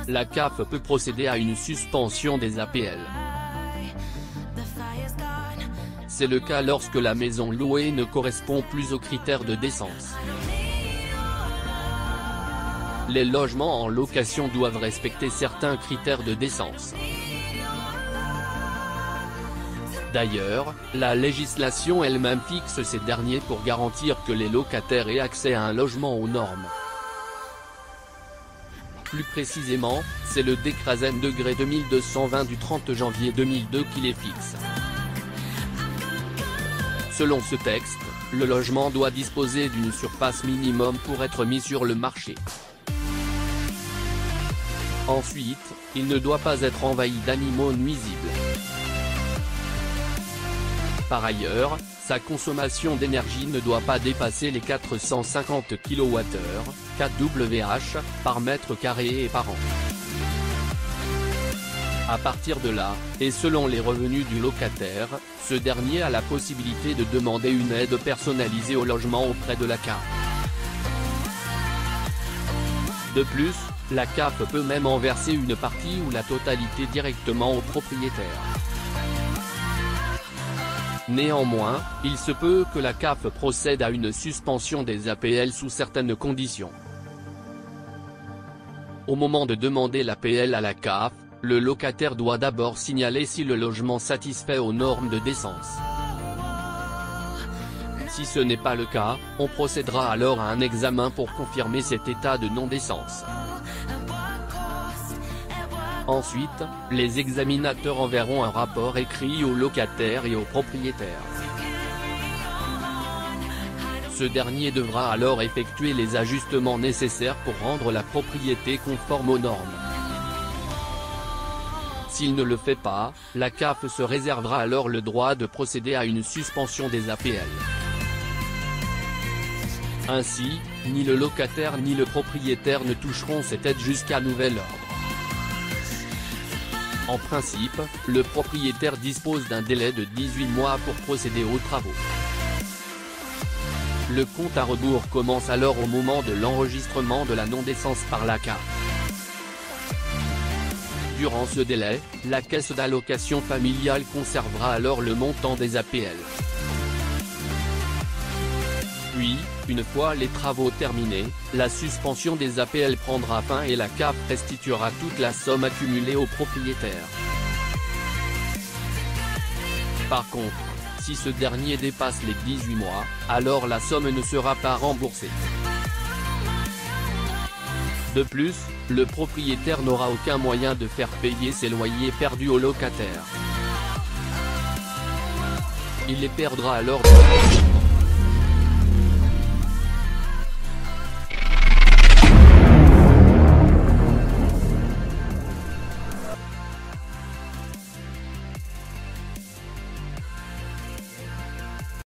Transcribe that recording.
la CAF peut procéder à une suspension des APL. C'est le cas lorsque la maison louée ne correspond plus aux critères de décence. Les logements en location doivent respecter certains critères de décence. D'ailleurs, la législation elle-même fixe ces derniers pour garantir que les locataires aient accès à un logement aux normes. Plus précisément, c'est le décret N°2220 du 30 janvier 2002 qui les fixe. Selon ce texte, le logement doit disposer d'une surface minimum pour être mis sur le marché. Ensuite, il ne doit pas être envahi d'animaux nuisibles. Par ailleurs, sa consommation d'énergie ne doit pas dépasser les 450 kWh, 4 WH, par mètre carré et par an. À partir de là, et selon les revenus du locataire, ce dernier a la possibilité de demander une aide personnalisée au logement auprès de la CAF. De plus, la CAF peut même en verser une partie ou la totalité directement au propriétaire. Néanmoins, il se peut que la CAF procède à une suspension des APL sous certaines conditions. Au moment de demander l'APL à la CAF, le locataire doit d'abord signaler si le logement satisfait aux normes de décence. Si ce n'est pas le cas, on procédera alors à un examen pour confirmer cet état de non-décence. Ensuite, les examinateurs enverront un rapport écrit au locataire et au propriétaire. Ce dernier devra alors effectuer les ajustements nécessaires pour rendre la propriété conforme aux normes. S'il ne le fait pas, la CAF se réservera alors le droit de procéder à une suspension des APL. Ainsi, ni le locataire ni le propriétaire ne toucheront cette aide jusqu'à nouvel ordre. En principe, le propriétaire dispose d'un délai de 18 mois pour procéder aux travaux. Le compte à rebours commence alors au moment de l'enregistrement de la non-décence par la CAF. Durant ce délai, la caisse d'allocation familiale conservera alors le montant des APL. Puis, une fois les travaux terminés, la suspension des APL prendra fin et la CAF restituera toute la somme accumulée au propriétaire. Par contre, si ce dernier dépasse les 18 mois, alors la somme ne sera pas remboursée. De plus, le propriétaire n'aura aucun moyen de faire payer ses loyers perdus au locataire. Il les perdra alors.